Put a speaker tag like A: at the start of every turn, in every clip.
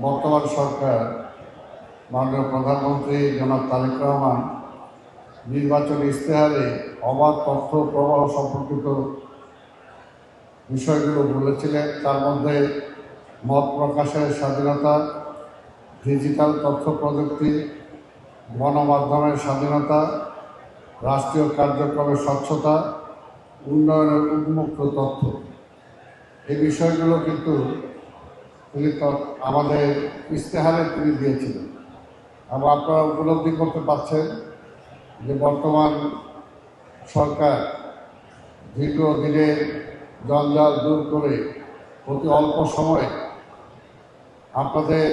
A: বর্তমান সরকার মাননীয় প্রধানমন্ত্রী জনাব তারেক রহমান নির্বাচনী ইশতেহারে অবাধ তথ্য প্রবাহ সম্পর্কিত বিষয়গুলো বলেছিলেন। তার মধ্যে মত প্রকাশের স্বাধীনতা, ডিজিটাল তথ্য প্রযুক্তি, গণমাধ্যমের স্বাধীনতা, রাষ্ট্রীয় কার্যক্রমের স্বচ্ছতা, উন্নয়নের উন্মুক্ত তথ্য, এই বিষয়গুলো কিন্তু তিনি আমাদের ইশতেহারে তিনি দিয়েছিলেন। এবং আপনারা উপলব্ধি করতে পারছেন যে বর্তমান সরকার দীর্ঘ দিনের জঞ্জাল দূর করে অতি অল্প সময়ে আপনাদের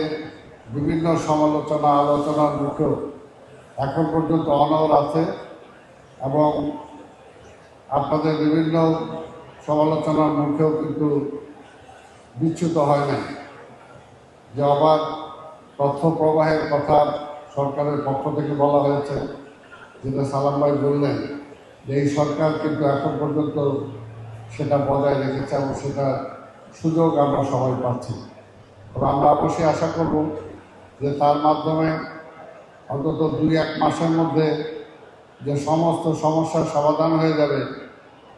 A: বিভিন্ন সমালোচনা আলোচনার মুখেও এখন পর্যন্ত অনড় আছে এবং আপনাদের বিভিন্ন সমালোচনার মুখেও কিন্তু বিচ্যুত হয় নাই। যে অবাধ তথ্য প্রবাহের কথা সরকারের পক্ষ থেকে বলা হয়েছে, যেটা সালাম ভাই বললেন যে এই সরকার কিন্তু এখন পর্যন্ত সেটা বজায় রেখেছে এবং সেটার সুযোগ আমরা সবাই পাচ্ছি। আমরা অবশ্যই আশা করব যে তার মাধ্যমে অন্তত 2-1 মাসের মধ্যে যে সমস্ত সমস্যার সমাধান হয়ে যাবে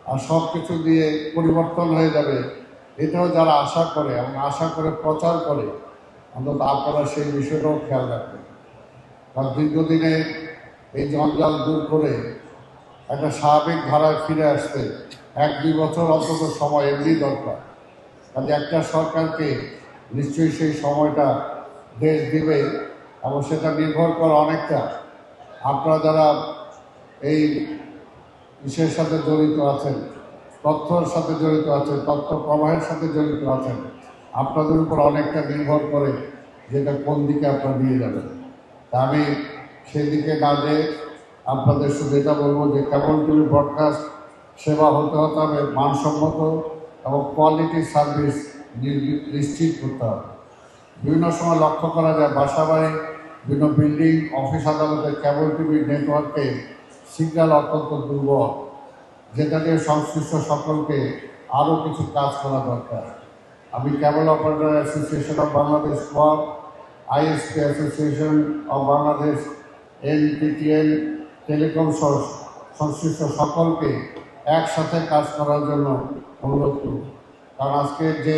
A: আর সব কিছু দিয়ে পরিবর্তন হয়ে যাবে, এটাও যারা আশা করে এবং আশা করে প্রচার করে, অন্তত আপনারা সেই বিষয়টাও খেয়াল রাখবেন। কারণ দীর্ঘদিনে এই জঞ্জাল দূর করে একটা স্বাভাবিক ধারায় ফিরে আসতে 1-2 বছর অন্তত সময় এমনি দরকার। কাজে একটা সরকারকে নিশ্চয়ই সেই সময়টা দেশ দিবে এবং সেটা নির্ভর করে অনেকটা আপনারা যারা এই বিষয়ের সাথে জড়িত আছেন, তথ্যের সাথে জড়িত আছেন, তথ্য প্রবাহের সাথে জড়িত আছেন, আপনাদের উপর অনেকটা নির্ভর করে যেটা কোন দিকে আপনারা নিয়ে যাবেন। তা আমি সেই দিকে না যেয়ে আপনাদের শুধু এটা বলবো যে কেবল টিভি ব্রডকাস্ট সেবা হতে হবে মানসম্মত এবং কোয়ালিটি সার্ভিস নিশ্চিত করতে হবে। বিভিন্ন সময় লক্ষ্য করা যায় বাসাবাড়ি, বিভিন্ন বিল্ডিং, অফিস আদালতের কেবল টিভি নেটওয়ার্কে সিগন্যাল অত্যন্ত দুর্বল, যেটা নিয়ে সংশ্লিষ্ট সকলকে আরও কিছু কাজ করা দরকার। আমি cable operator association of Bangladesh, ISP association of Bangladesh, NPTL, telecom সংশ্লিষ্ট সকলকে একসাথে কাজ করার জন্য অনুরোধ করব। কারণ আজকে যে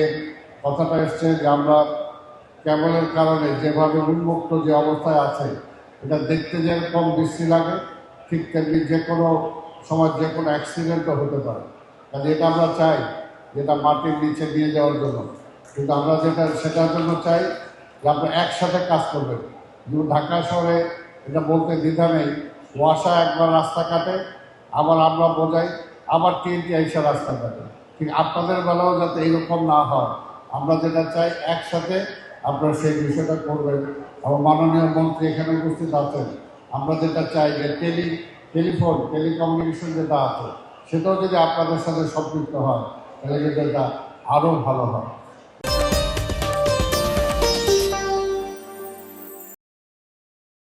A: কথাটা এসছে যে আমরা কেবলের কারণে যেভাবে উন্মুক্ত যে অবস্থায় আছে, এটা দেখতে যেরকম বিশ্রী লাগে, ঠিক তেমনি যে কোনো সময় যে কোনো অ্যাক্সিডেন্টও হতে পারে। কাজে এটা আমরা চাই যেটা মাটির নিচে নিয়ে যাওয়ার জন্য, কিন্তু আমরা সেটার জন্য চাই যে আপনারা একসাথে কাজ করবেন। যেমন ঢাকা শহরে এটা বলতে দ্বিধা নেই, ওয়াসা একবার রাস্তা কাটে, আবার আমরা বোঝাই, আবার TNT এসে রাস্তা কাটে। ঠিক আপনাদের বেলাও যাতে এইরকম না হয়, আমরা যেটা চাই একসাথে আপনারা সেই বিষয়টা করবেন। এবং মাননীয় মন্ত্রী এখানে উপস্থিত আছেন, আমরা যেটা চাই যে টেলিকমিউনিকেশন যেটা আছে সেটাও যদি আপনাদের সাথে সম্পৃক্ত হয় তাহলে কিন্তু এটা আরও ভালো হয়।